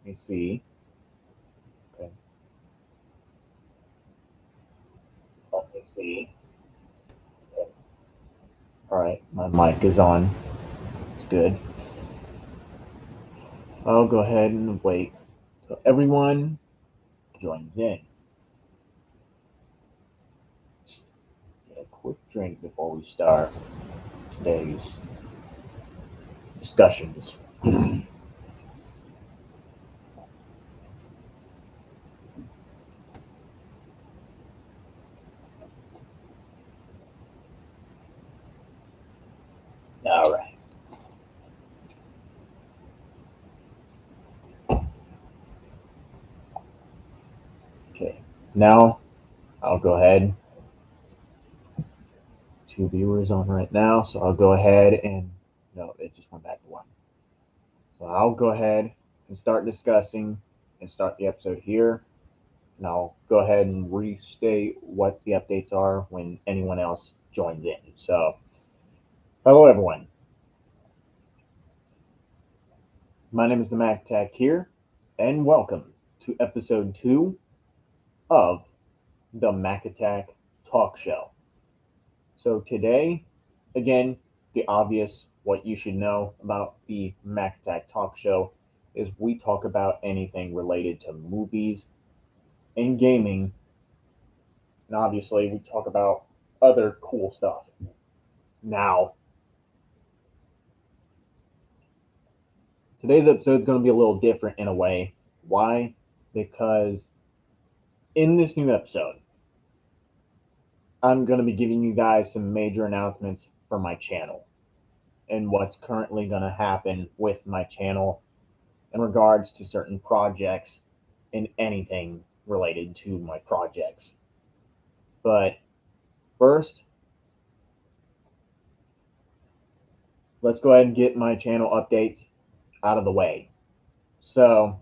Let me see. Okay. Let me see. Okay. All right, my mic is on. It's good. I'll go ahead and wait till everyone joins in. Get a quick drink before we start today's discussions. All right. Okay. Now I'll go ahead. Two viewers on right now, so I'll go ahead and no, it just went back to one. So I'll go ahead and start discussing and start the episode here. And I'll go ahead and restate what the updates are when anyone else joins in. So, hello everyone. My name is the Mac Tech here, and welcome to episode 2 of the Mac Attack Talk Show. So today, again, the obvious, what you should know about the Mac Attack Talk Show is we talk about anything related to movies and gaming, and obviously we talk about other cool stuff. Now, today's episode is going to be a little different in a way. Why? Because in this new episode, I'm going to be giving you guys some major announcements for my channel and what's currently going to happen with my channel in regards to certain projects and anything related to my projects. But first, let's go ahead and get my channel updates out of the way. So,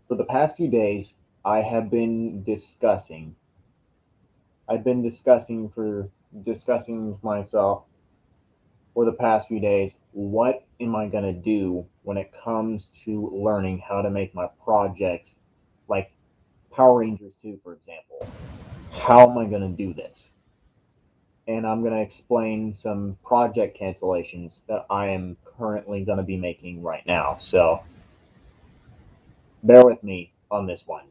for the past few days, I have been discussing. I've been discussing myself for the past few days. What am I gonna do when it comes to learning how to make my projects, like Power Rangers 2, for example? How am I gonna do this? And I'm gonna explain some project cancellations that I am currently gonna be making right now. So bear with me on this one.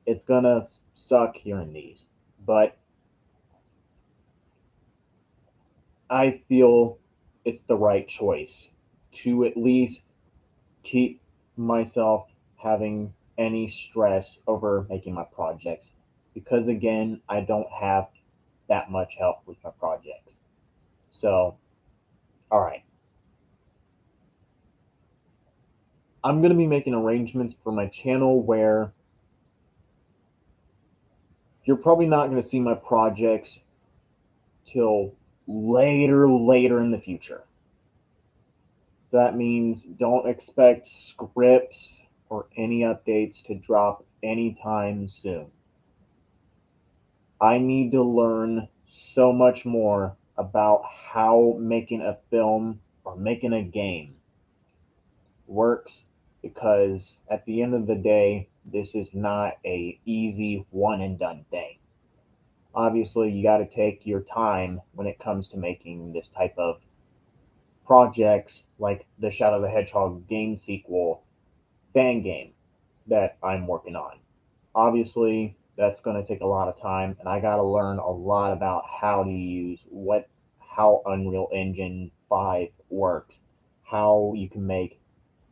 It's gonna suck hearing these, but I feel it's the right choice to at least keep myself having any stress over making my projects because again, I don't have that much help with my projects. So, all right. I'm going to be making arrangements for my channel where you're probably not going to see my projects till later in the future. So that means don't expect scripts or any updates to drop anytime soon. I need to learn so much more about how making a film or making a game works because at the end of the day, this is not a easy one and done thing. Obviously, you got to take your time when it comes to making this type of projects like the Shadow the Hedgehog game sequel fan game that I'm working on. Obviously, that's going to take a lot of time, and I got to learn a lot about how to use how Unreal Engine 5 works, how you can make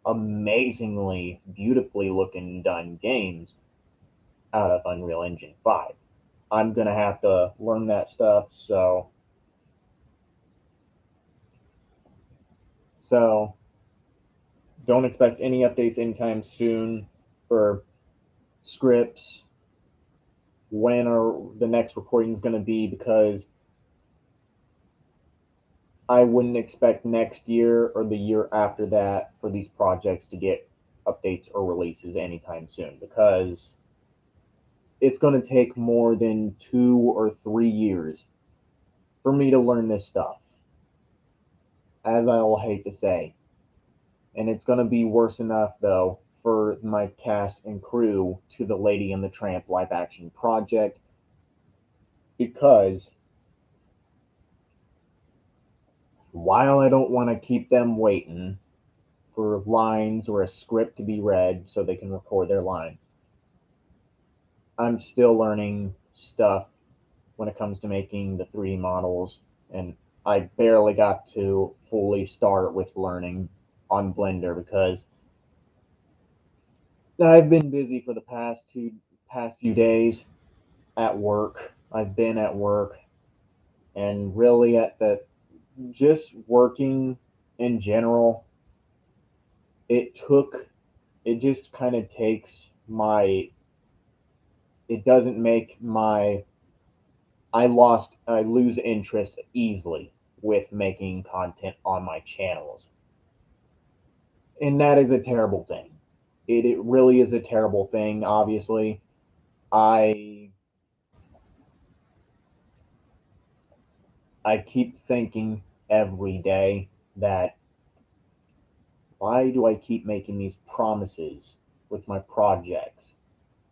amazingly beautifully looking done games out of Unreal Engine 5. I'm going to have to learn that stuff, so don't expect any updates anytime soon for scripts, when are the next recording is going to be, because I wouldn't expect next year or the year after that for these projects to get updates or releases anytime soon because it's going to take more than 2 or 3 years for me to learn this stuff, as I will hate to say. And it's going to be worse enough, though, for my cast and crew to the Lady and the Tramp live action project because while I don't want to keep them waiting for lines or a script to be read so they can record their lines, I'm still learning stuff when it comes to making the 3D models, and I barely got to fully start with learning on Blender because I've been busy for the past few days at work. I've been at work and really at the just working in general. It took it just kind of takes my it doesn't make my I lose interest easily with making content on my channels. And that is a terrible thing. It really is a terrible thing, obviously. I I keep thinking every day that why do I keep making these promises with my projects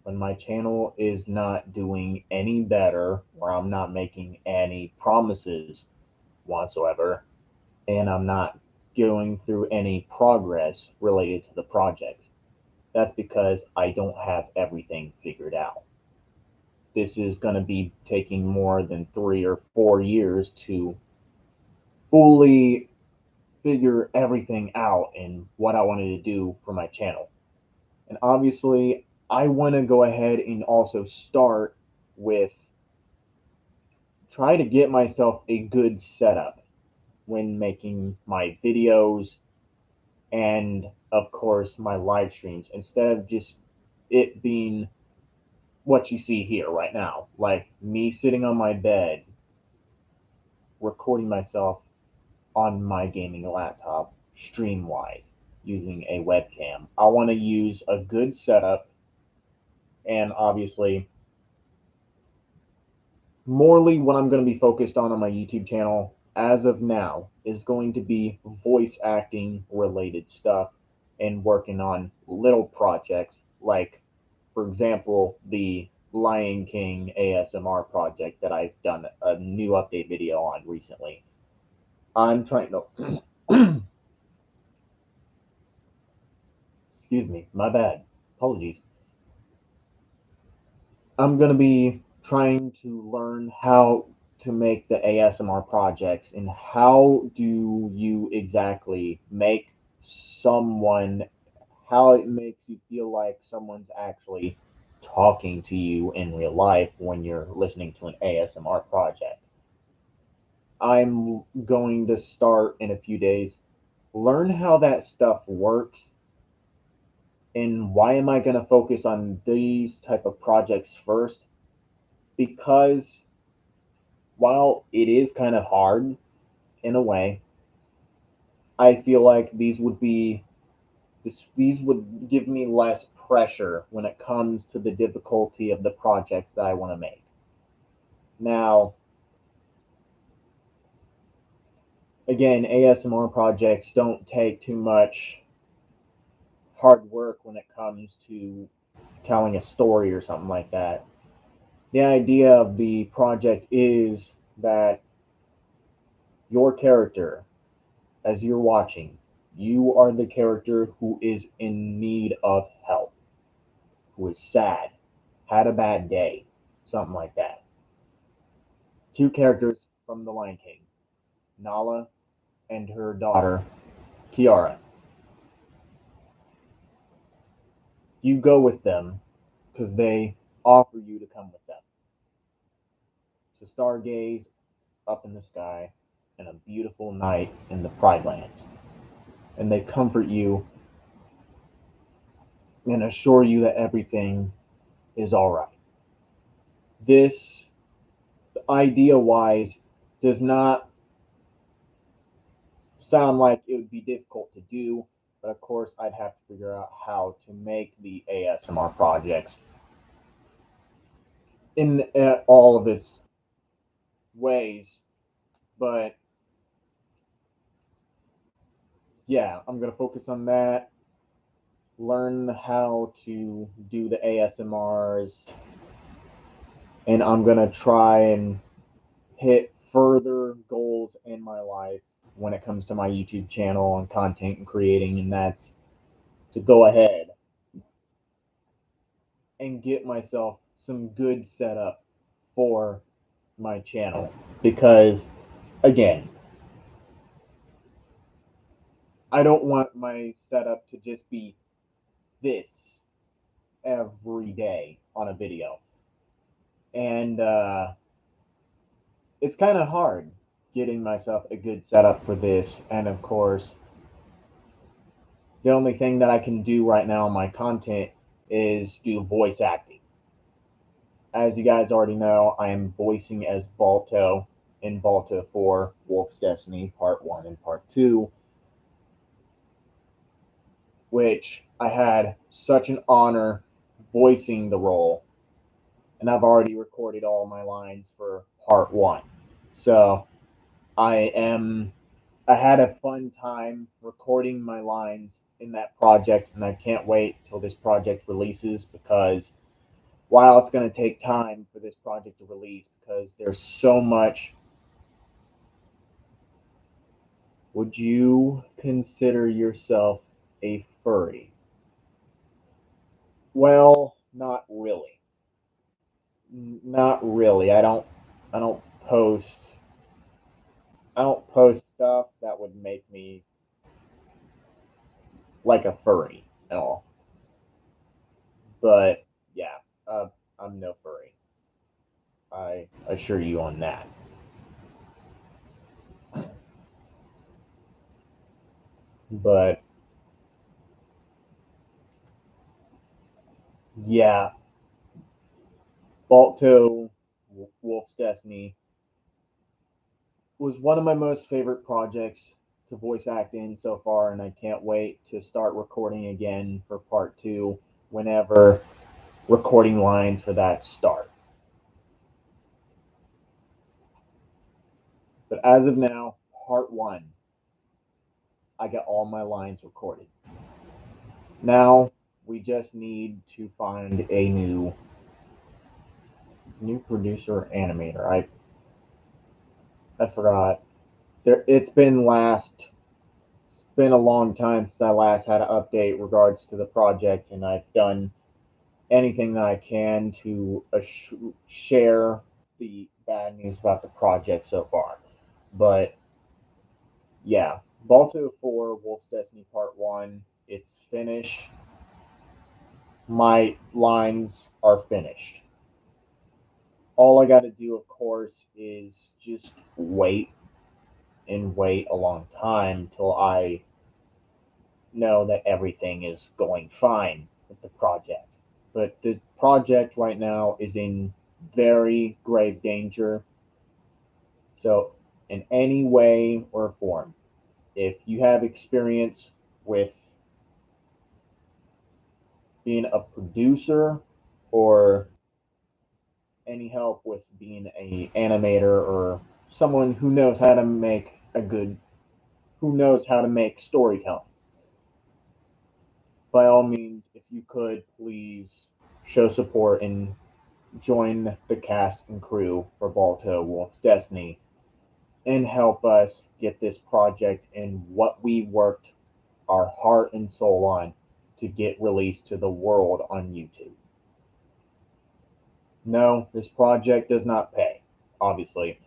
when my channel is not doing any better or I'm not making any promises whatsoever and I'm not going through any progress related to the projects? That's because I don't have everything figured out. This is going to be taking more than 3 or 4 years to fully figure everything out and what I wanted to do for my channel. And obviously, I want to go ahead and also start with try to get myself a good setup when making my videos and of course my live streams instead of just it being what you see here right now, like me sitting on my bed recording myself on my gaming laptop stream wise using a webcam. I want to use a good setup, and obviously morely what I'm going to be focused on my YouTube channel as of now is going to be voice acting related stuff and working on little projects like, for example, the Lion King ASMR project that I've done a new update video on recently. I'm trying to excuse me, my bad. Apologies. I'm going to be trying to learn how to make the ASMR projects and how do you exactly make someone, how it makes you feel like someone's actually talking to you in real life when you're listening to an ASMR project. I'm going to start in a few days, learn how that stuff works, and why am I going to focus on these type of projects first? Because while it is kind of hard in a way, I feel like these would give me less pressure when it comes to the difficulty of the projects that I want to make. Now, again, ASMR projects don't take too much hard work when it comes to telling a story or something like that. The idea of the project is that your character, as you're watching, you are the character who is in need of help, who is sad, had a bad day, something like that. Two characters from The Lion King, Nala and her daughter, Kiara. You go with them because they offer you to come with them to stargaze up in the sky in a beautiful night in the Pride Lands. And they comfort you and assure you that everything is all right. This, idea wise, does not sound like it would be difficult to do, but of course, I'd have to figure out how to make the ASMR projects in all of its ways. But yeah, I'm going to focus on that. learn how to do the ASMRs, and I'm gonna try and hit further goals in my life when it comes to my YouTube channel and content and creating, and that's to go ahead and get myself some good setup for my channel. Because, again, I don't want my setup to just be this every day on a video. And it's kind of hard getting myself a good setup for this. And of course, the only thing that I can do right now in my content is do voice acting. As you guys already know, I am voicing as Balto in Balto 4 Wolf's Destiny Part 1 and Part 2, which I had such an honor voicing the role, and I've already recorded all my lines for Part 1. So I am I had a fun time recording my lines in that project, and I can't wait till this project releases, because while it's going to take time for this project to release, because there's so much. Would you consider yourself a furry? Well, not really. Not really. I don't post I don't post stuff that would make me like a furry at all. But yeah, I'm no furry. I assure you on that. But yeah, Balto Wolf's Destiny was one of my most favorite projects to voice act in so far, and I can't wait to start recording again for part two whenever recording lines for that start. But as of now, part one, I got all my lines recorded. Now we just need to find a new producer animator. I forgot. It's been a long time since I last had an update regards to the project, and I've done anything that I can to share the bad news about the project so far. But yeah, Balto 4 Wolf's Destiny Part 1, it's finished. My lines are finished. All I got to do, of course, is just wait and wait a long time till I know that everything is going fine with the project. But the project right now is in very grave danger. So, in any way or form, if you have experience with being a producer or any help with being a animator or someone who knows how to make who knows how to make storytelling, by all means, if you could please show support and join the cast and crew for Balto Wolf's Destiny and help us get this project and what we worked our heart and soul on to get released to the world on YouTube. No, this project does not pay, obviously.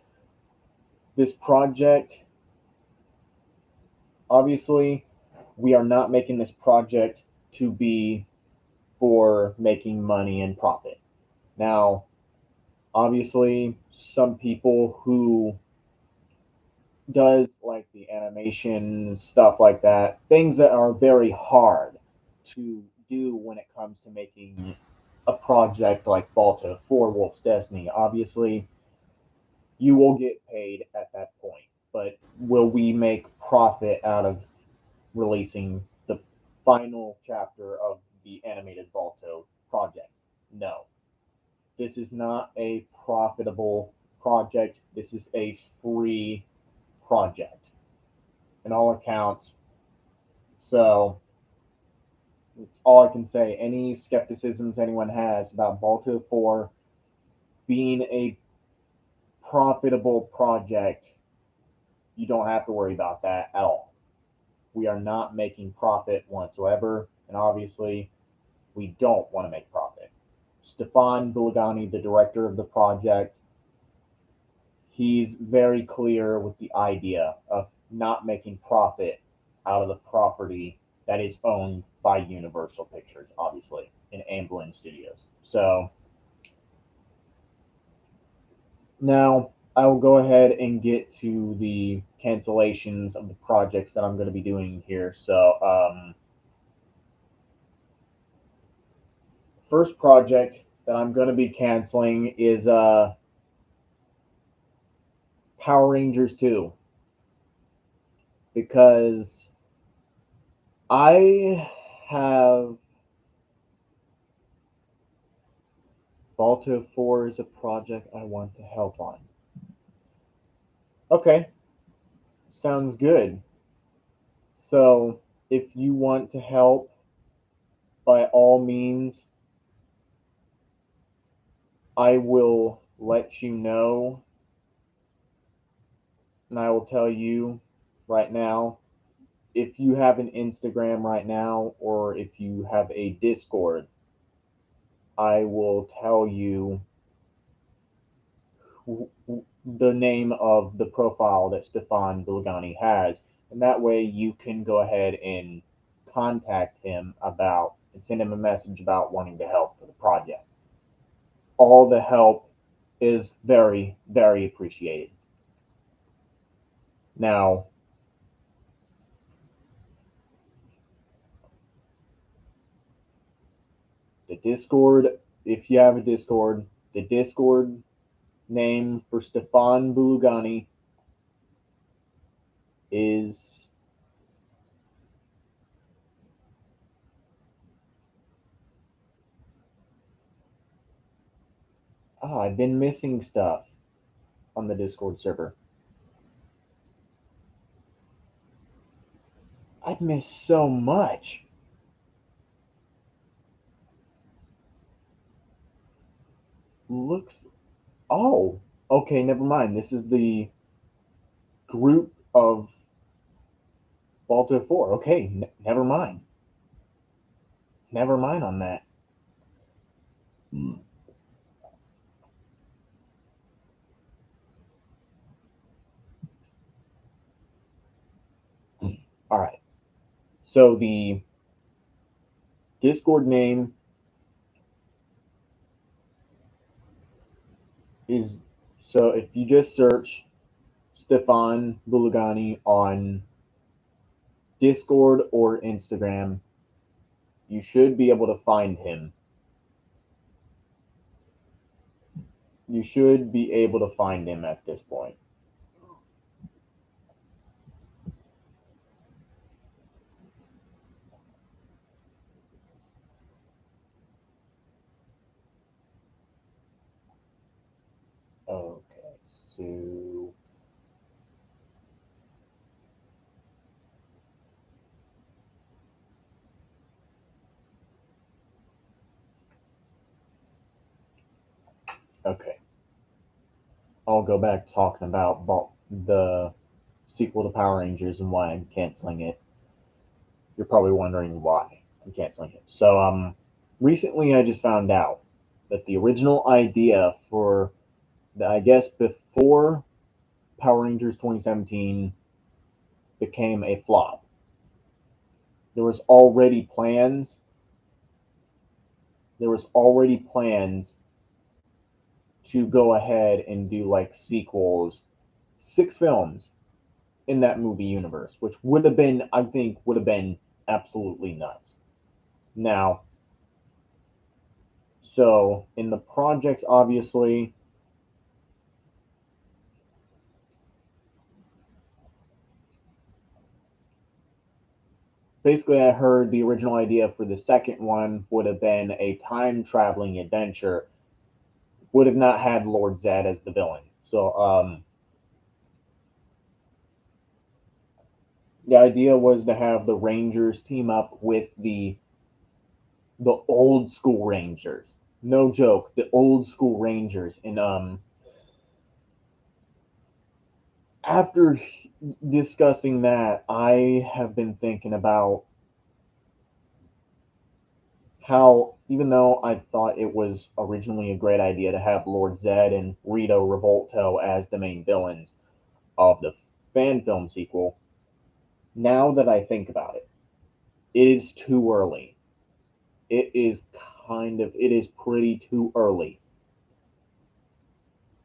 This project, obviously, we are not making this project to be for making money and profit. Now, obviously, some people who does like the animation stuff like that, things that are very hard to do when it comes to making a project like Balto for Wolf's Destiny. Obviously, you will get paid at that point, but will we make profit out of releasing the final chapter of the animated Balto project? No. This is not a profitable project. This is a free project in all accounts. So It's all I can say. Any skepticisms anyone has about Balto 4 being a profitable project, you don't have to worry about that at all. We are not making profit whatsoever, and obviously, we don't want to make profit. Stefan Bulgani, the director of the project, he's very clear with the idea of not making profit out of the property that is owned by Universal Pictures, obviously, and Amblin Studios. So now I will go ahead and get to the cancellations of the projects that I'm going to be doing here. So, first project that I'm going to be canceling is Power Rangers 2 because I have Balto 4 is a project I want to help on. Okay, sounds good. So, if you want to help, by all means, I will let you know, and I will tell you right now if you have an Instagram right now or if you have a Discord, I will tell you the name of the profile that Stefan Bulgani has, and that way you can go ahead and contact him about and send him a message about wanting to help for the project. All the help is very, very appreciated. Now, the Discord, if you have a Discord, the Discord name for Stefan Bulgani is I've been missing stuff on the Discord server. I've missed so much. Looks Oh, okay, never mind. This is the group of Balto 4. Okay, never mind. Never mind on that. Mm. All right. So the Discord name is so if you just search Stefan Bulgani on Discord or Instagram, you should be able to find him. You should be able to find him at this point. Okay, so okay, I'll go back talking about the sequel to Power Rangers and why I'm canceling it. You're probably wondering why I'm canceling it. So, recently I just found out that the original idea for I guess before Power Rangers 2017 became a flop, there was already plans. There was already plans to go ahead and do like sequels, 6 films in that movie universe, which would have been, I think, would have been absolutely nuts. Now, so in the projects, obviously, basically, I heard the original idea for the second one would have been a time traveling adventure, would have not had Lord Zed as the villain. So, the idea was to have the Rangers team up with the the old school Rangers. No joke, the old school Rangers. And after discussing that, I have been thinking about how, even though I thought it was originally a great idea to have Lord Zed and Rito Revolto as the main villains of the fan film sequel, now that I think about it, it is too early. It is pretty too early.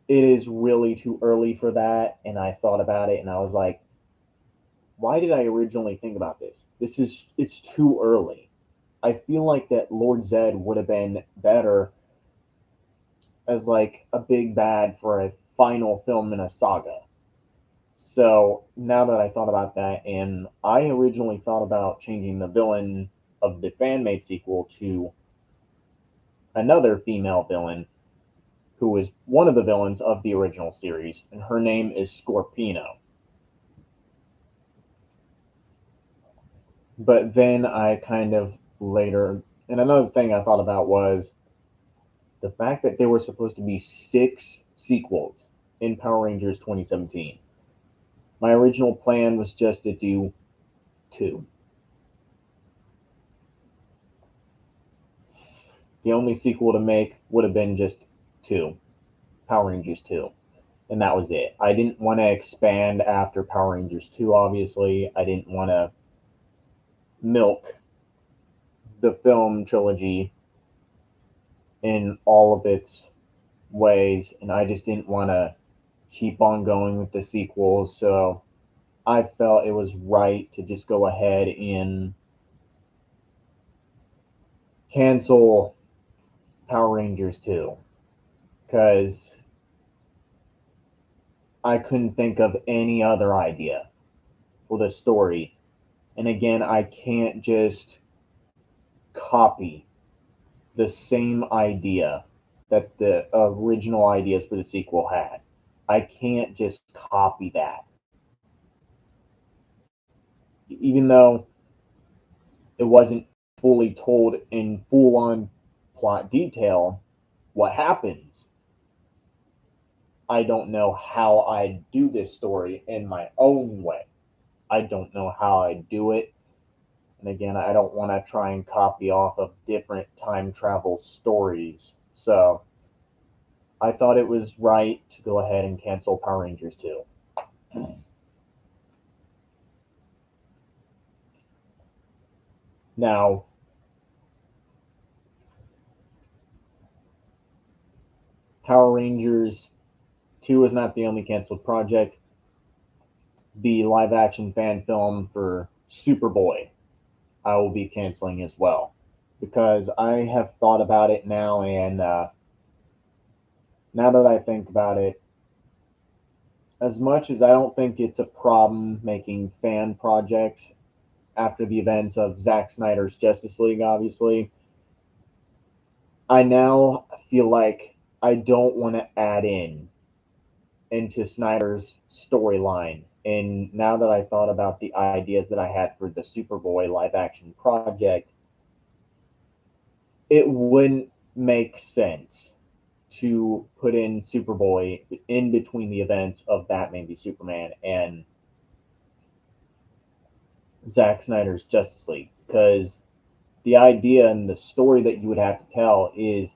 It is really too early for that. And I thought about it and I was like, why did I originally think about this? It's too early. I feel like that Lord Zed would have been better as like a big bad for a final film in a saga. So now that I thought about that, and I originally thought about changing the villain of the fanmade sequel to another female villain who is one of the villains of the original series, and her name is Scorpino. But then I kind of later, and another thing I thought about was the fact that there were supposed to be six sequels in Power Rangers 2017. My original plan was just to do two. The only sequel to make would have been just two, Power Rangers 2. And that was it. I didn't want to expand after Power Rangers 2, obviously. I didn't want to milk the film trilogy in all of its ways, and I just didn't want to keep on going with the sequels. So I felt it was right to just go ahead and cancel Power Rangers 2 because I couldn't think of any other idea for the story. And again, I can't just copy the same idea that the original ideas for the sequel had. I can't just copy that. Even though it wasn't fully told in full on plot detail what happens, I don't know how I do this story in my own way. I don't know how I do it. And again, I don't want to try and copy off of different time travel stories. So I thought it was right to go ahead and cancel Power Rangers 2. Now, Power Rangers 2 is not the only canceled project. The live action fan film for Superboy, I will be canceling as well. Because I have thought about it now, and now that I think about it, as much as I don't think it's a problem making fan projects after the events of Zack Snyder's Justice League, obviously, I now feel like I don't want to add into Snyder's storyline. And now that I thought about the ideas that I had for the Superboy live action project, it wouldn't make sense to put in Superboy in between the events of Batman v Superman and Zack Snyder's Justice League, because the idea and the story that you would have to tell is,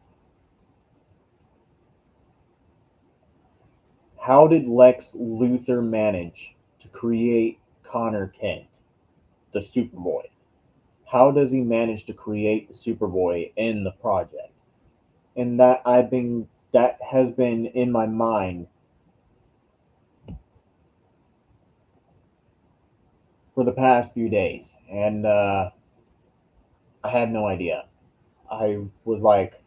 how did Lex Luthor manage to create Connor Kent, the Superboy? How does he manage to create the Superboy in the project? And that has been in my mind for the past few days, and I had no idea. I was like,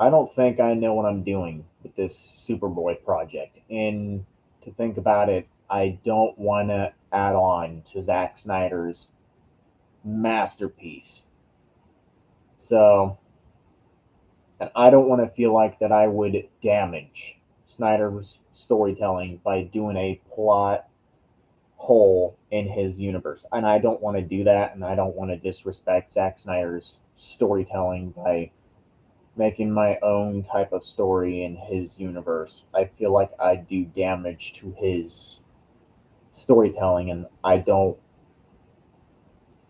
I don't think I know what I'm doing with this Superboy project. And to think about it, I don't want to add on to Zack Snyder's masterpiece. So, and I don't want to feel like that I would damage Snyder's storytelling by doing a plot hole in his universe. And I don't want to do that, and I don't want to disrespect Zack Snyder's storytelling by making my own type of story in his universe. I feel like I do damage to his storytelling, and I don't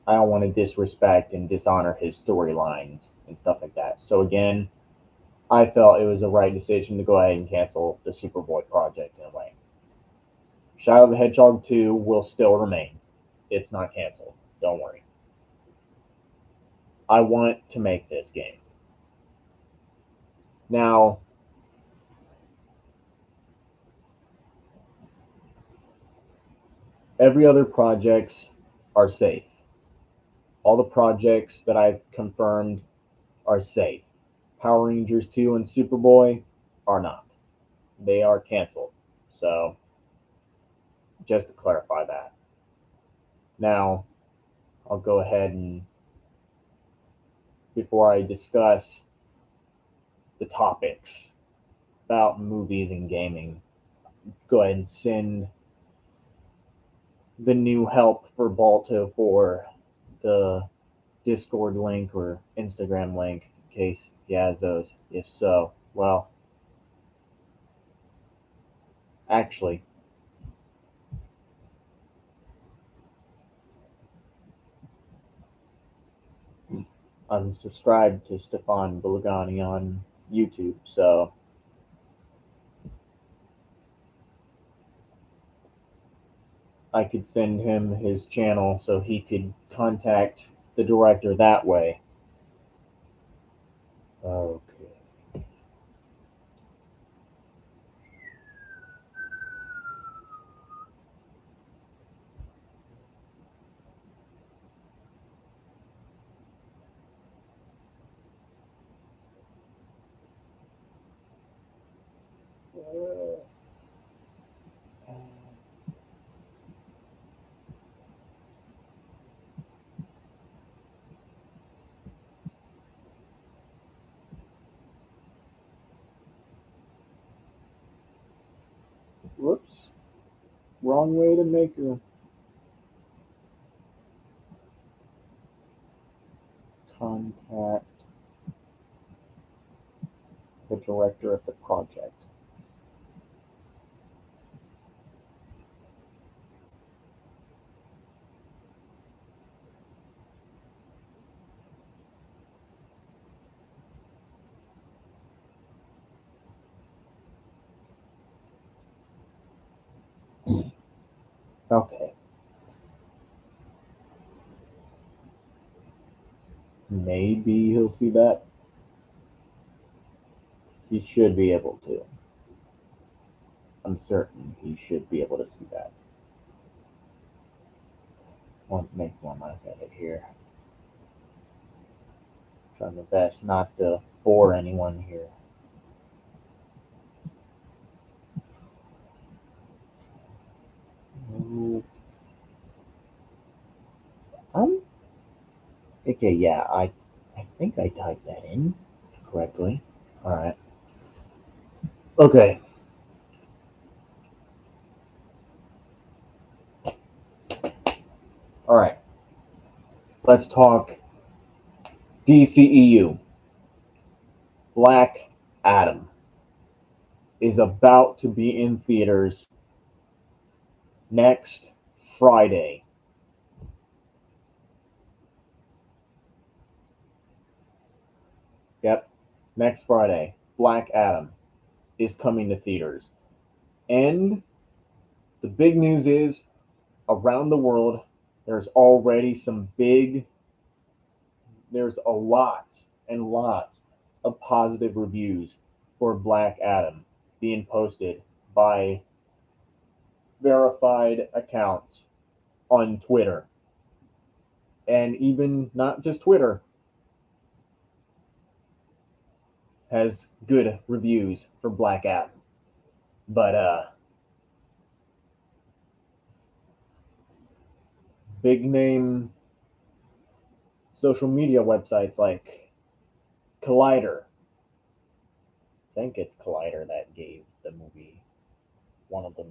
want to disrespect and dishonor his storylines and stuff like that. So again, I felt it was the right decision to go ahead and cancel the Superboy project in a way. Shadow the Hedgehog 2 will still remain. It's not canceled. Don't worry. I want to make this game. Now, every other projects are safe. All the projects that I've confirmed are safe. Power Rangers 2 and Superboy are not. They are canceled. So, just to clarify that. Now, I'll go ahead and, before I discuss the topics about movies and gaming, go ahead and send the new help for Balto for the Discord link or Instagram link in case he has those. If so, well, actually, I'm subscribed to Stefan Bulgani on YouTube, so I could send him his channel so he could contact the director that way. Okay. Whoops. Wrong way to make a contact the director of the project. Okay. Maybe he'll see that. He should be able to. I'm certain he should be able to see that. Want to make one last edit here. Trying my best not to bore anyone here. Um. Okay. Yeah. I think I typed that in correctly. All right. Okay. All right. Let's talk DCEU. Black Adam is about to be in theaters next Friday. Yep. Next Friday. Black Adam is coming to theaters. And the big news is around the world, there's already there's a lot and lots of positive reviews for Black Adam being posted by verified accounts on Twitter. And even not just Twitter has good reviews for Black Adam. But big name social media websites like Collider, I think it's Collider that gave the movie one of the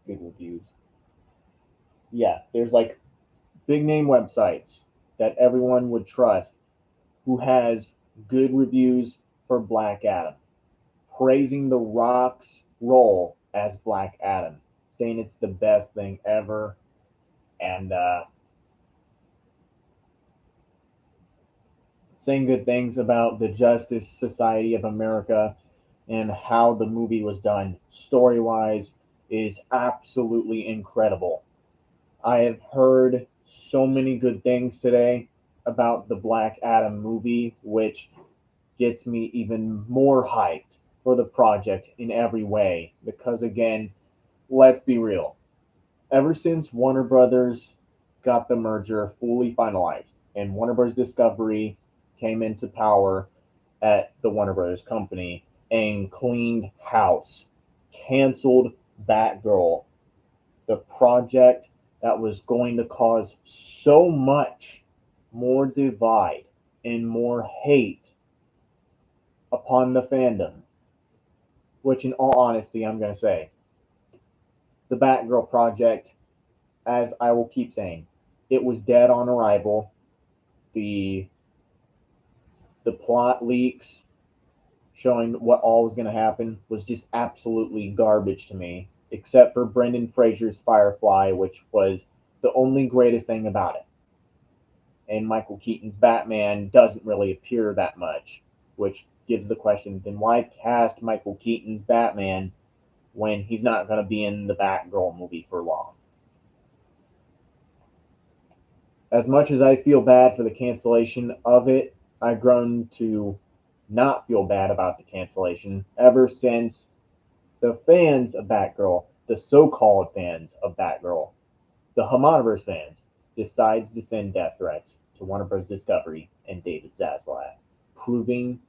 good reviews. Yeah, there's like big name websites that everyone would trust who has good reviews for Black Adam, praising The Rock's role as Black Adam, saying it's the best thing ever, and saying good things about the Justice Society of America and how the movie was done story wise is absolutely incredible. I have heard so many good things today about the Black Adam movie, which gets me even more hyped for the project in every way. Because, again, let's be real. Ever since Warner Brothers got the merger fully finalized and Warner Bros. Discovery came into power at the Warner Brothers company and cleaned house, canceled Batgirl, the project that was going to cause so much more divide and more hate upon the fandom, which, in all honesty, I'm going to say, the Batgirl project, as I will keep saying, it was dead on arrival. The the plot leaks showing what all was going to happen was just absolutely garbage to me, except for Brendan Fraser's Firefly, which was the only greatest thing about it. And Michael Keaton's Batman doesn't really appear that much, which gives the question, then why cast Michael Keaton's Batman when he's not going to be in the Batgirl movie for long? As much as I feel bad for the cancellation of it, I've grown to not feel bad about the cancellation ever since the fans of Batgirl, the so-called fans of Batgirl, the Humaniverse fans, decides to send death threats to Warner Bros. Discovery and David Zaslav, proving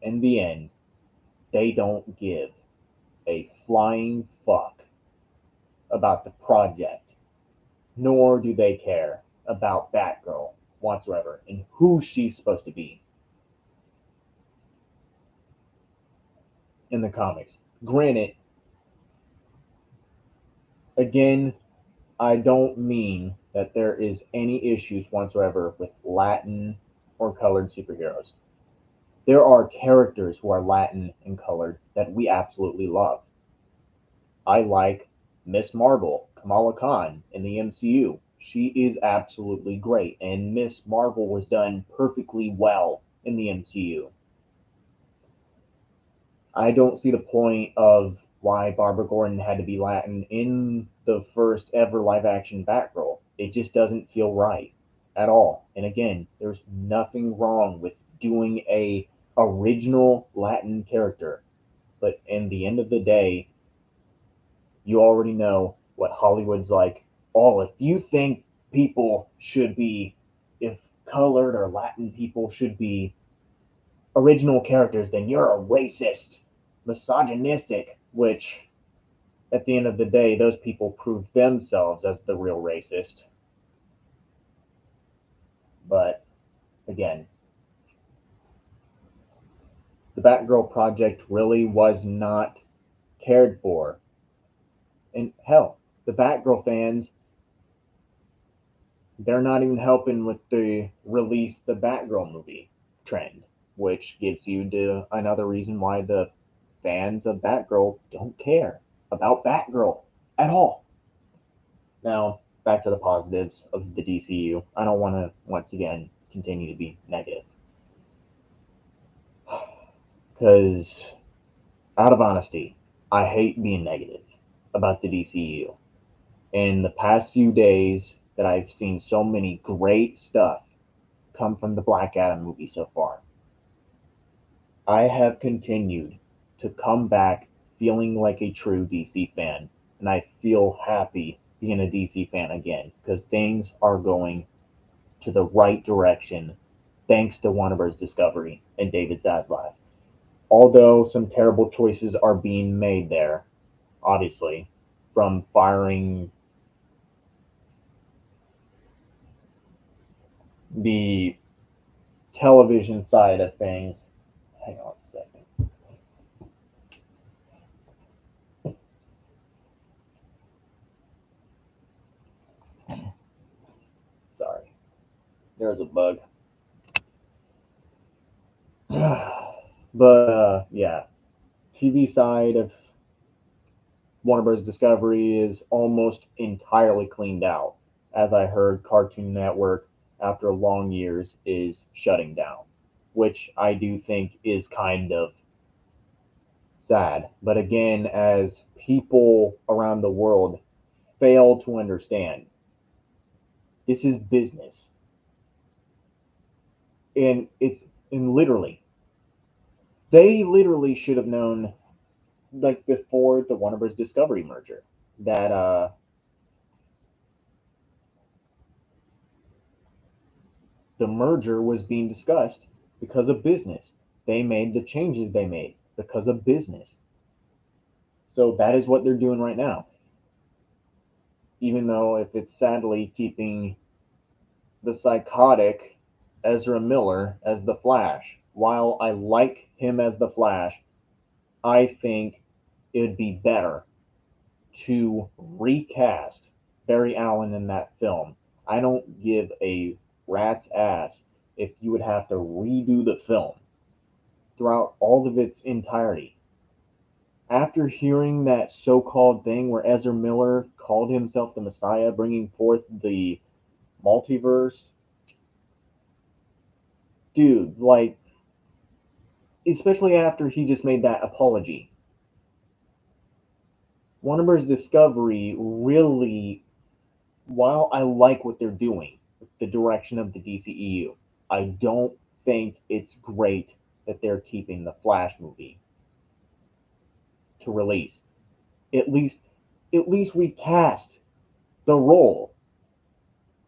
in the end they don't give a flying fuck about the project, nor do they care about Batgirl whatsoever and who she's supposed to be in the comics. Granted, again, I don't mean that there is any issues whatsoever with Latin or colored superheroes. There are characters who are Latin and colored that we absolutely love. I like Miss Marvel, Kamala Khan in the MCU. She is absolutely great, and Miss Marvel was done perfectly well in the MCU. I don't see the point of why Barbara Gordon had to be Latin in the first ever live action Batgirl. It just doesn't feel right at all. And again, there's nothing wrong with doing a original Latin character, but in the end of the day, you already know what Hollywood's like. If you think people should be, if colored or Latin people should be original characters, then you're a racist, misogynistic, which at the end of the day, those people proved themselves as the real racist. But again, the Batgirl project really was not cared for. And hell, the Batgirl fans, they're not even helping with the release the Batgirl movie trend, which gives you another reason why the fans of Batgirl don't care about Batgirl at all. Now, back to the positives of the DCU. I don't want to, once again, continue to be negative. Because, out of honesty, I hate being negative about the DCU. In the past few days, that I've seen so many great stuff come from the Black Adam movie so far, I have continued to come back feeling like a true DC fan. And I feel happy being a DC fan again because things are going to the right direction thanks to Warner Bros. Discovery and David Zaslav. Although some terrible choices are being made there, obviously, from firing the television side of things. Hang on a second. There's a bug. But yeah, TV side of Warner Bros. Discovery is almost entirely cleaned out. As I heard, Cartoon Network, after long years, is shutting down, which I do think is kind of sad. But again, as people around the world fail to understand, this is business. And it's, and literally, they literally should have known, like before the Warner Bros. Discovery merger, that the merger was being discussed because of business. They made the changes they made because of business. So that is what they're doing right now. Even though if it's sadly keeping the psychotic Ezra Miller as the Flash, while I like him as the Flash, I think it would be better to recast Barry Allen in that film. I don't give a rat's ass if you would have to redo the film throughout all of its entirety. After hearing that so called thing where Ezra Miller called himself the Messiah, bringing forth the multiverse, dude, like, especially after he just made that apology, Warner Bros. Discovery really, while I like what they're doing with the direction of the DCEU, I don't think it's great that they're keeping the Flash movie to release. At least, at least recast the role.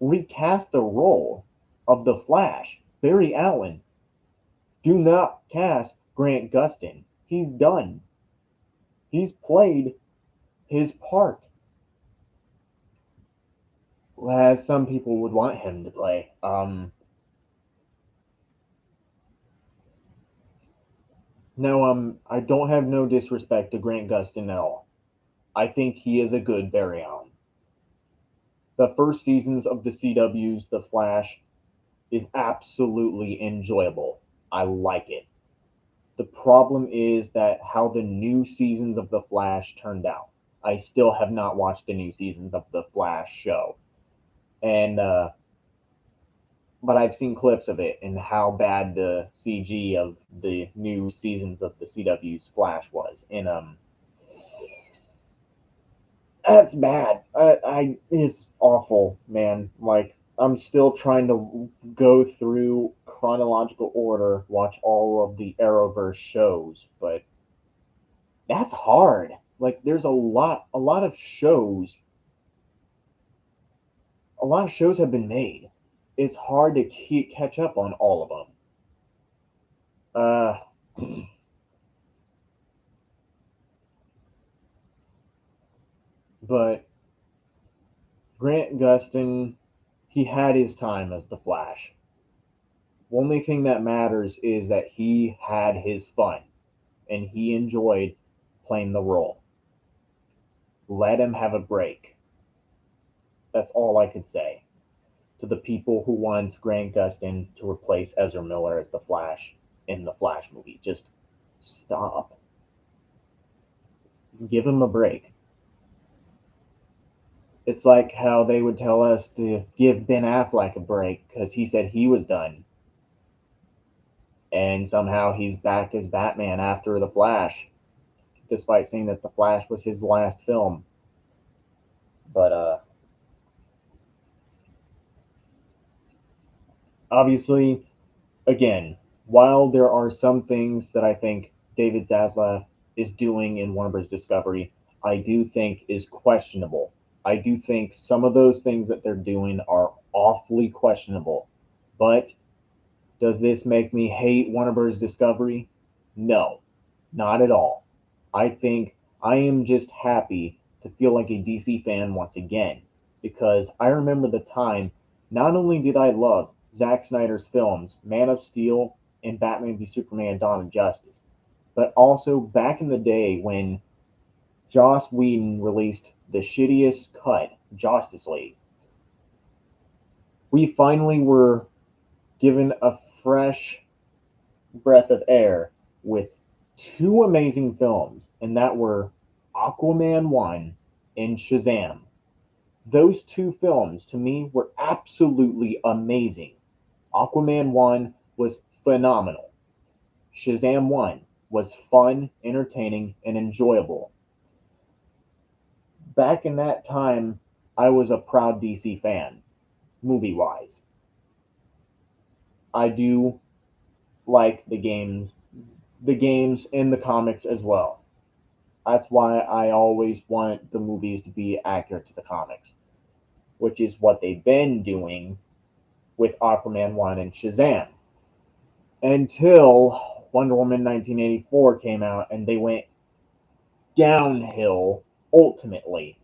Recast the role of the Flash, Barry Allen. Do not cast Grant Gustin. He's done. He's played his part, as some people would want him to play. Now, I don't have no disrespect to Grant Gustin at all. I think he is a good Barry Allen. The first seasons of the CW's The Flash is absolutely enjoyable. I like it. The problem is that how the new seasons of The Flash turned out. I still have not watched the new seasons of The Flash show, and but I've seen clips of it and how bad the CG of the new seasons of the CW's Flash was, and that's bad. It's awful, man. Like I'm still trying to go through chronological order, watch all of the Arrowverse shows, but that's hard. Like there's a lot of shows have been made. It's hard to catch up on all of them. But Grant Gustin, he had his time as the Flash. Only thing that matters is that he had his fun and he enjoyed playing the role. Let him have a break. That's all I could say to the people who want Grant Gustin to replace Ezra Miller as the Flash in the Flash movie. Just stop. Give him a break. It's like how they would tell us to give Ben Affleck a break because he said he was done. And somehow he's back as Batman after The Flash, despite saying that The Flash was his last film. But obviously, again, while there are some things that I think David Zaslav is doing in Warner Bros. Discovery, I do think is questionable. I do think some of those things that they're doing are awfully questionable. But does this make me hate Warner Bros. Discovery? No, not at all. I think I am just happy to feel like a DC fan once again because I remember the time not only did I love Zack Snyder's films, Man of Steel and Batman v Superman Dawn of Justice, but also back in the day when Joss Whedon released the shittiest cut, Justice League, we finally were given a fresh breath of air with two amazing films, and that were Aquaman 1 and Shazam. Those two films to me were absolutely amazing. Aquaman 1 was phenomenal. Shazam 1 was fun, entertaining, and enjoyable. Back in that time, I was a proud DC fan, movie wise. I do like the games and the comics as well. That's why I always want the movies to be accurate to the comics, which is what they've been doing with Aquaman 1 and Shazam. Until Wonder Woman 1984 came out and they went downhill ultimately.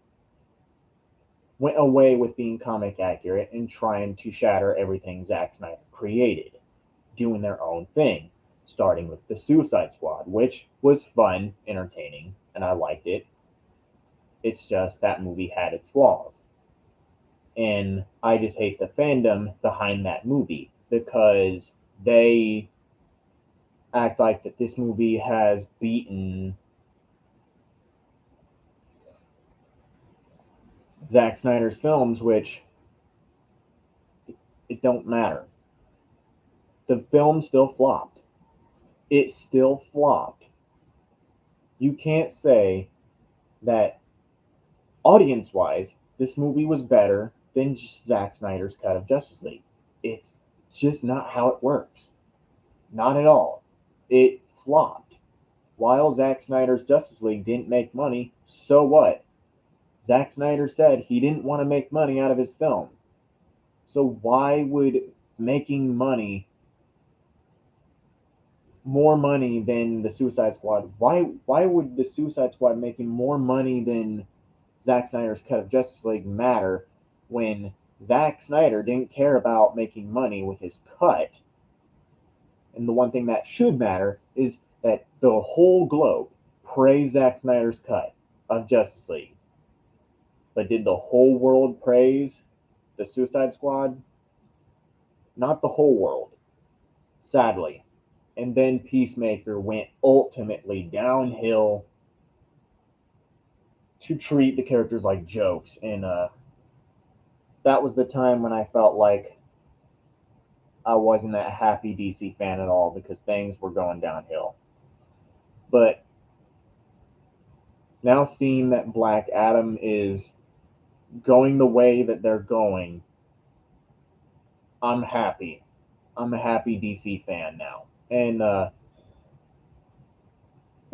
Went away with being comic accurate and trying to shatter everything Zack Snyder created, doing their own thing, starting with the Suicide Squad, which was fun, entertaining, and I liked it. It's just that movie had its flaws. And I just hate the fandom behind that movie because they act like that this movie has beaten Zack Snyder's films, which it don't matter. The film still flopped. It still flopped. You can't say that audience wise, this movie was better than Zack Snyder's cut of Justice League. It's just not how it works. Not at all. It flopped. While Zack Snyder's Justice League didn't make money, so what? Zack Snyder said he didn't want to make money out of his film. So why would making more money than the Suicide Squad? Why would the Suicide Squad making more money than Zack Snyder's cut of Justice League matter when Zack Snyder didn't care about making money with his cut? And the one thing that should matter is that the whole globe praised Zack Snyder's cut of Justice League. But did the whole world praise the Suicide Squad? Not the whole world, sadly. And then Peacemaker went ultimately downhill to treat the characters like jokes. And that was the time when I felt like I wasn't a happy DC fan at all because things were going downhill. But now seeing that Black Adam is going the way that they're going, I'm happy. I'm a happy DC fan now. And the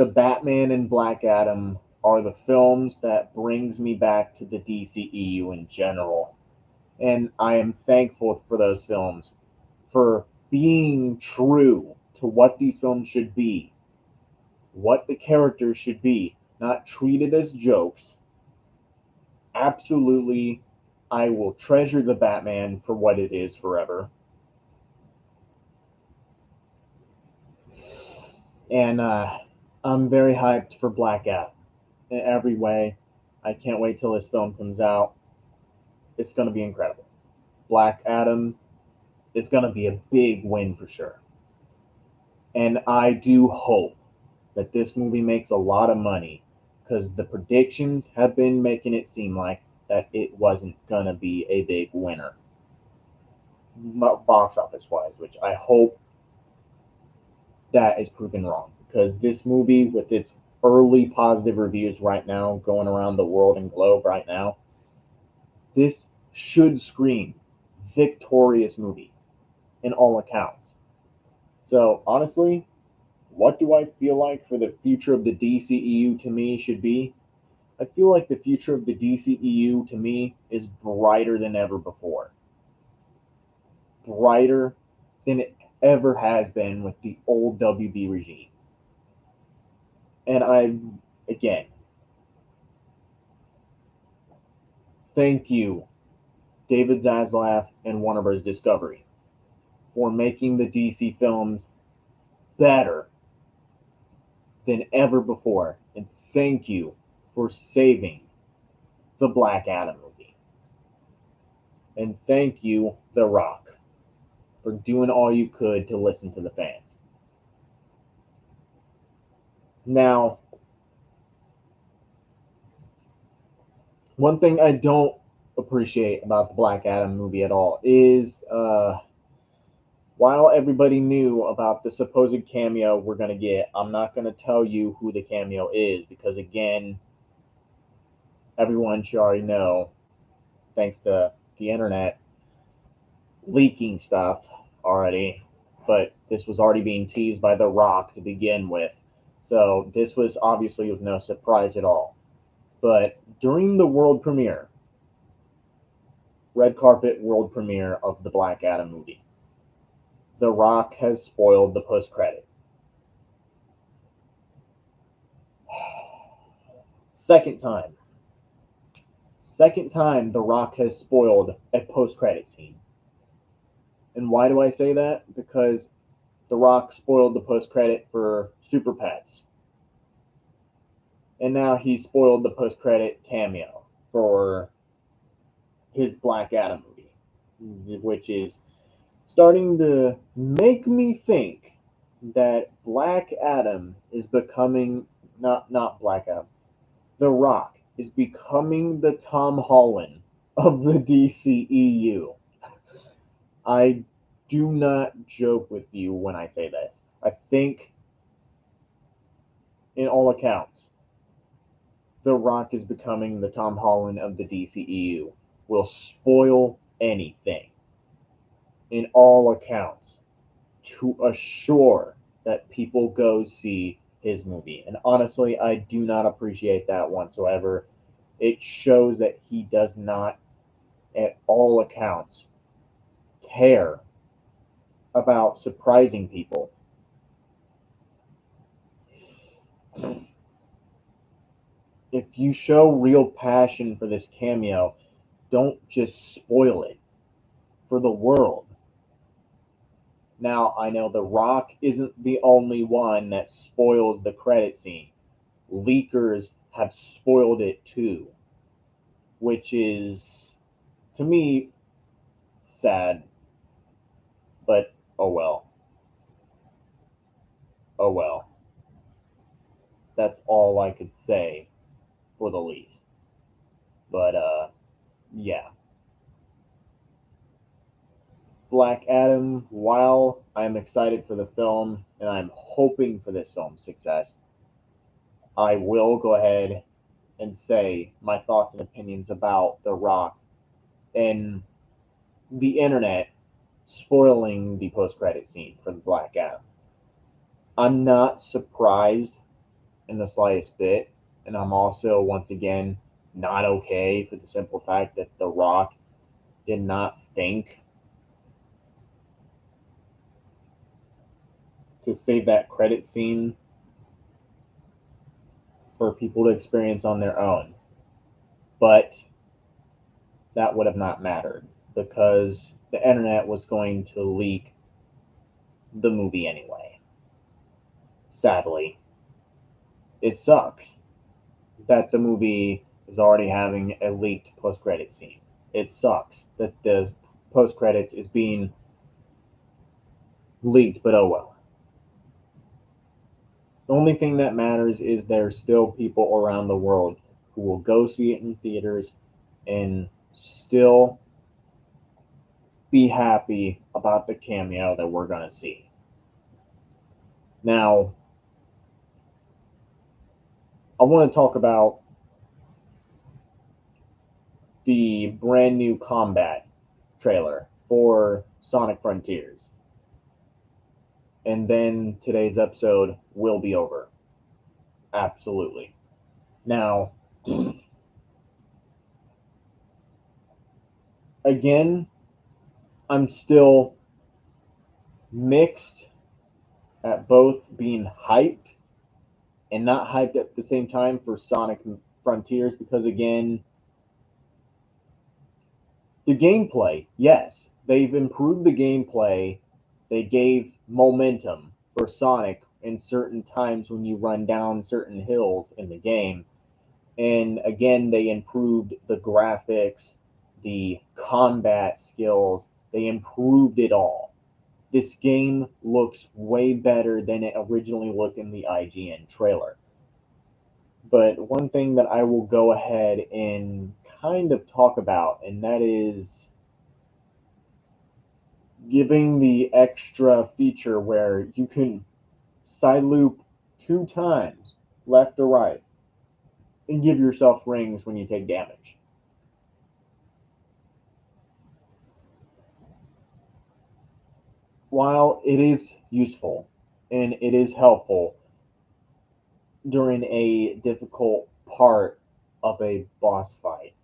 Batman and Black Adam are the films that brings me back to the DCEU in general. And I am thankful for those films for being true to what these films should be, what the characters should be, not treated as jokes. Absolutely, I will treasure the Batman for what it is forever. And I'm very hyped for Black Adam in every way. I can't wait till this film comes out. It's going to be incredible. Black Adam is going to be a big win for sure. And I do hope that this movie makes a lot of money because the predictions have been making it seem like that it wasn't going to be a big winner box office wise, which I hope that is proven wrong because this movie, with its early positive reviews right now going around the world and globe right now, this should scream victorious movie in all accounts. So honestly, what do I feel like for the future of the DCEU to me should be? I feel like the future of the DCEU to me is brighter than ever before. Brighter than it ever has been with the old WB regime. And again, thank you, David Zaslav and Warner Bros. Discovery, for making the DC films better than ever before. And thank you for saving the Black Adam movie. And thank you, The Rock. for doing all you could to listen to the fans. Now, one thing I don't appreciate about the Black Adam movie at all is while everybody knew about the supposed cameo we're going to get, I'm not going to tell you who the cameo is because, again, everyone should already know, thanks to the internet leaking stuff already. But this was already being teased by The Rock to begin with. So this was obviously of no surprise at all. But during the world premiere, red carpet world premiere of the Black Adam movie, The Rock has spoiled the post credit. Second time. Second time The Rock has spoiled a post credit scene. And why do I say that? Because The Rock spoiled the post credit for Super Pets. And now he spoiled the post credit cameo for his Black Adam movie, which is starting to make me think that Black Adam is becoming not Black Adam. The Rock is becoming the Tom Holland of the DCEU. I do not joke with you when I say this. I think, in all accounts, The Rock is becoming the Tom Holland of the DCEU. Will spoil anything, in all accounts, to assure that people go see his movie. And honestly, I do not appreciate that whatsoever. It shows that he does not, at all accounts, care about surprising people. If you show real passion for this cameo, don't just spoil it for the world. Now, I know The Rock isn't the only one that spoils the credit scene. Leakers have spoiled it too, which is, to me, sad. But oh well. Oh well. That's all I could say for the least. But yeah. Black Adam, while I'm excited for the film and I'm hoping for this film's success, I will go ahead and say my thoughts and opinions about The Rock and the internet spoiling the post credit scene for the Black Adam. I'm not surprised in the slightest bit, and I'm also, once again, not okay for the simple fact that The Rock did not think to save that credit scene for people to experience on their own. But that would have not mattered because the internet was going to leak the movie anyway. Sadly, it sucks that the movie is already having a leaked post credit scene. It sucks that the post credits is being leaked, but oh well. The only thing that matters is there's still people around the world who will go see it in theaters and still be happy about the cameo that we're going to see. Now, I want to talk about the brand new combat trailer for Sonic Frontiers. And then today's episode will be over. Absolutely. Now, again, I'm still mixed at both being hyped and not hyped at the same time for Sonic Frontiers because, again, the gameplay, yes, they've improved the gameplay. They gave momentum for Sonic in certain times when you run down certain hills in the game. And again, they improved the graphics, the combat skills, they improved it all. This game looks way better than it originally looked in the IGN trailer. But one thing that I will go ahead and kind of talk about, and that is giving the extra feature where you can side loop 2 times, left or right, and give yourself rings when you take damage. While it is useful and it is helpful during a difficult part of a boss fight,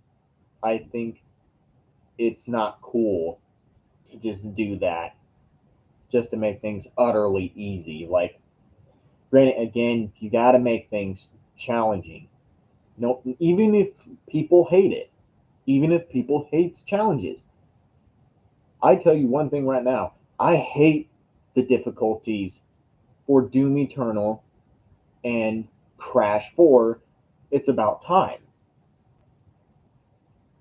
I think it's not cool to just do that just to make things utterly easy. Like, granted, again, you got to make things challenging. No, even if people hate it, even if people hate challenges, I tell you one thing right now: I hate the difficulties for Doom Eternal and Crash 4. It's about time,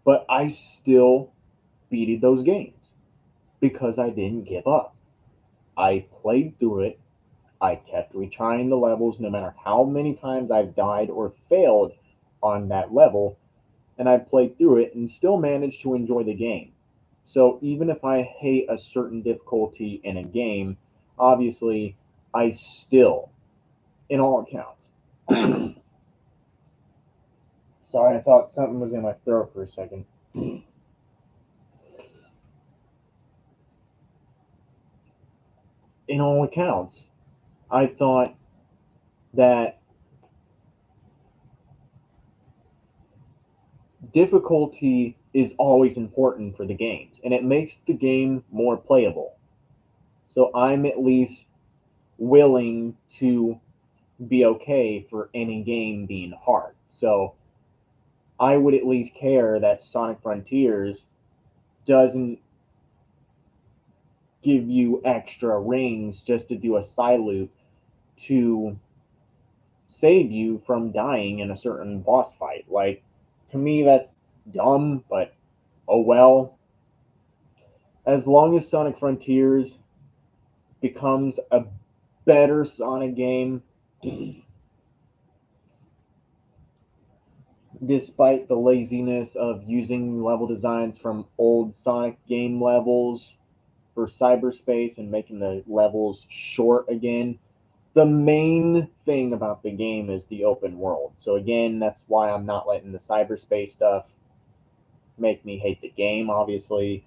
but I still beated those games because I didn't give up. I played through it. I kept retrying the levels no matter how many times I've died or failed on that level, and I played through it and still managed to enjoy the game. So even if I hate a certain difficulty in a game, obviously I still, in all accounts, sorry, I thought something was in my throat for a second. In all accounts, I thought that difficulty is always important for the games, and it makes the game more playable. So I'm at least willing to be okay for any game being hard. So I would at least care that Sonic Frontiers doesn't give you extra rings just to do a side loop to save you from dying in a certain boss fight. Like, to me, that's dumb, but oh well. As long as Sonic Frontiers becomes a better Sonic game, despite the laziness of using level designs from old Sonic game levels for cyberspace and making the levels short again, the main thing about the game is the open world. So again, that's why I'm not letting the cyberspace stuff make me hate the game, obviously.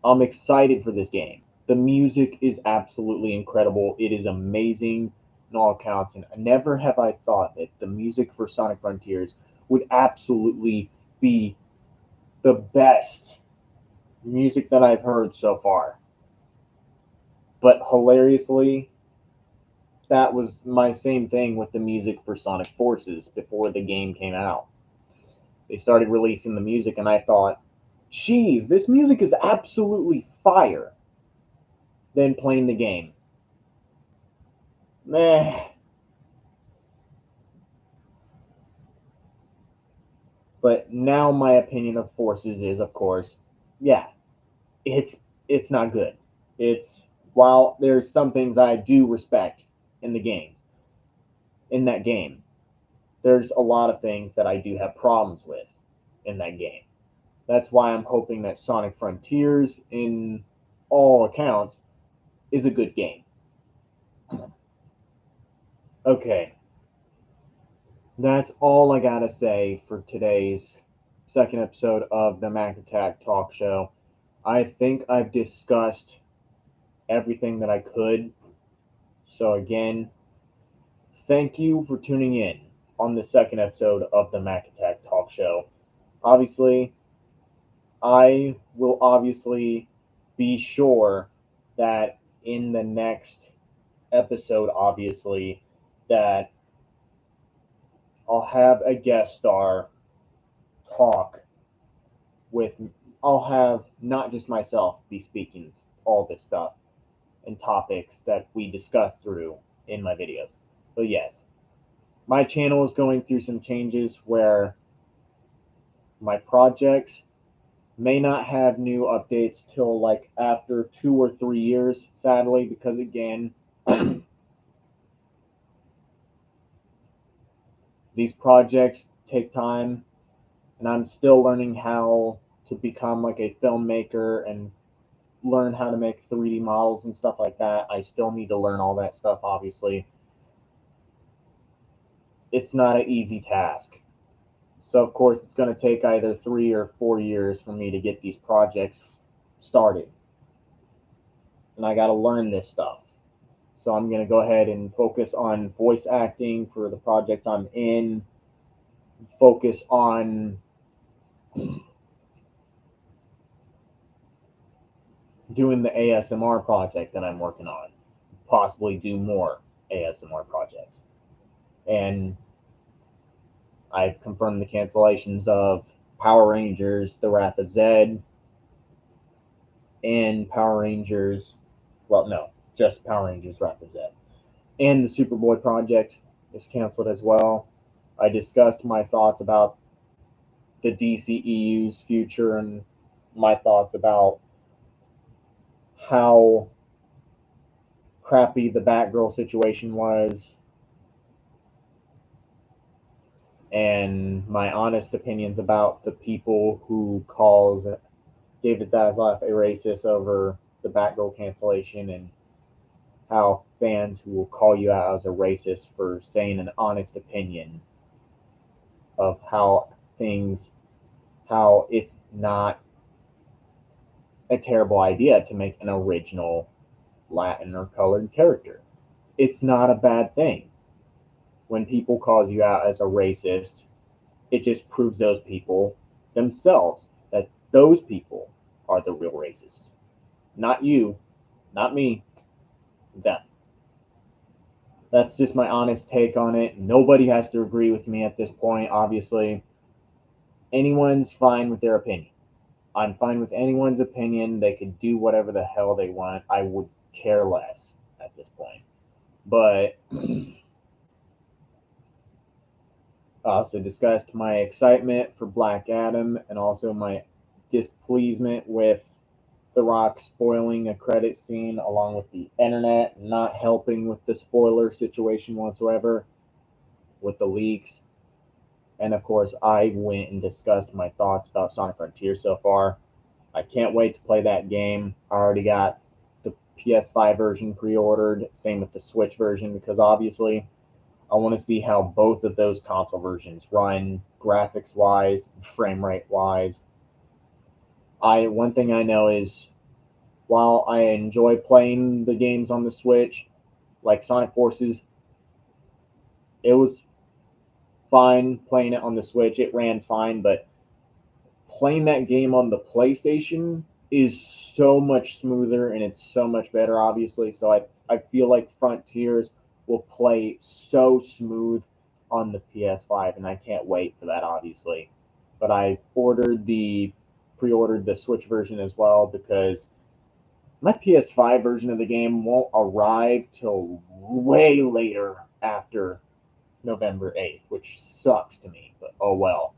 I'm excited for this game. The music is absolutely incredible. It is amazing in all accounts, and never have I thought that the music for Sonic Frontiers would absolutely be the best music that I've heard so far. But hilariously, that was my same thing with the music for Sonic Forces before the game came out. They started releasing the music, and I thought, geez, this music is absolutely fire. Then playing the game. Meh. But now my opinion of Forces is, of course, yeah, it's it's not good. It's while there's some things I do respect in the game, in that game, there's a lot of things that I do have problems with in that game. That's why I'm hoping that Sonic Frontiers, in all accounts, is a good game. Okay, that's all I gotta say for today's second episode of the Mac Attack Talk Show. I think I've discussed everything that I could. So, again, thank you for tuning in on the second episode of the Mac Attack Talk Show. Obviously, I will obviously be sure that in the next episode, obviously, that I'll have a guest star talk with, I'll have not just myself be speaking all this stuff and topics that we discuss through in my videos. But yes, my channel is going through some changes where my projects May not have new updates till like after 2 or 3 years, sadly, because again, these projects take time, and I'm still learning how to become like a filmmaker and learn how to make 3D models and stuff like that. I still need to learn all that stuff, obviously. It's not an easy task. So, of course, it's going to take either 3 or 4 years for me to get these projects started. And I got to learn this stuff. So, I'm going to go ahead and focus on voice acting for the projects I'm in, focus on doing the ASMR project that I'm working on, possibly do more ASMR projects. And I've confirmed the cancellations of Power Rangers The Wrath of Zed and Power Rangers, well, no, just Power Rangers Wrath of Zed. And the Superboy project is canceled as well. I discussed my thoughts about the DCEU's future and my thoughts about how crappy the Batgirl situation was and my honest opinions about the people who calls David Zaslav a racist over the Batgirl cancellation, and how fans who will call you out as a racist for saying an honest opinion of things, how it's not a terrible idea to make an original Latin or colored character. It's not a bad thing. When people calls you out as a racist, it just proves those people themselves that those people are the real racists. Not you, not me, them. That's just my honest take on it. Nobody has to agree with me at this point, obviously. Anyone's fine with their opinion. I'm fine with anyone's opinion. They can do whatever the hell they want. I would care less at this point. But I also discussed my excitement for Black Adam and also my displeasement with The Rock spoiling a credit scene, along with the internet not helping with the spoiler situation whatsoever with the leaks. And of course, I went and discussed my thoughts about Sonic Frontier so far. I can't wait to play that game. I already got the PS5 version pre ordered, same with the Switch version, because obviously I want to see how both of those console versions run graphics wise, frame rate wise. One thing I know is while I enjoy playing the games on the Switch, like Sonic Forces, it was fine playing it on the Switch. It ran fine, but playing that game on the PlayStation is so much smoother and it's so much better, obviously. So I feel like Frontiers will play so smooth on the PS5, and I can't wait for that, obviously. But I pre-ordered the Switch version as well because my PS5 version of the game won't arrive till way later after November 8th, which sucks to me, but oh well.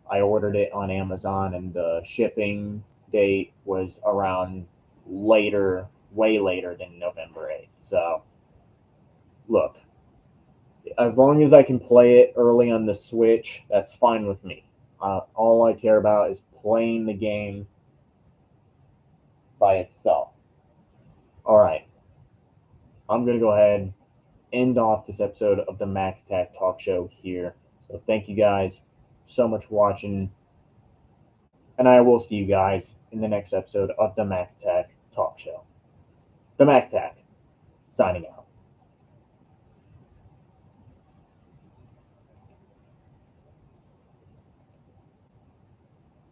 I ordered it on Amazon, and the shipping date was around later, way later than November 8th. So, look, as long as I can play it early on the Switch, that's fine with me. All I care about is playing the game by itself. All right, I'm going to go ahead end off this episode of the Mac Attack Talk Show here. So, thank you guys so much for watching, and I will see you guys in the next episode of the Mac Attack Talk Show. The Mac Attack, signing out.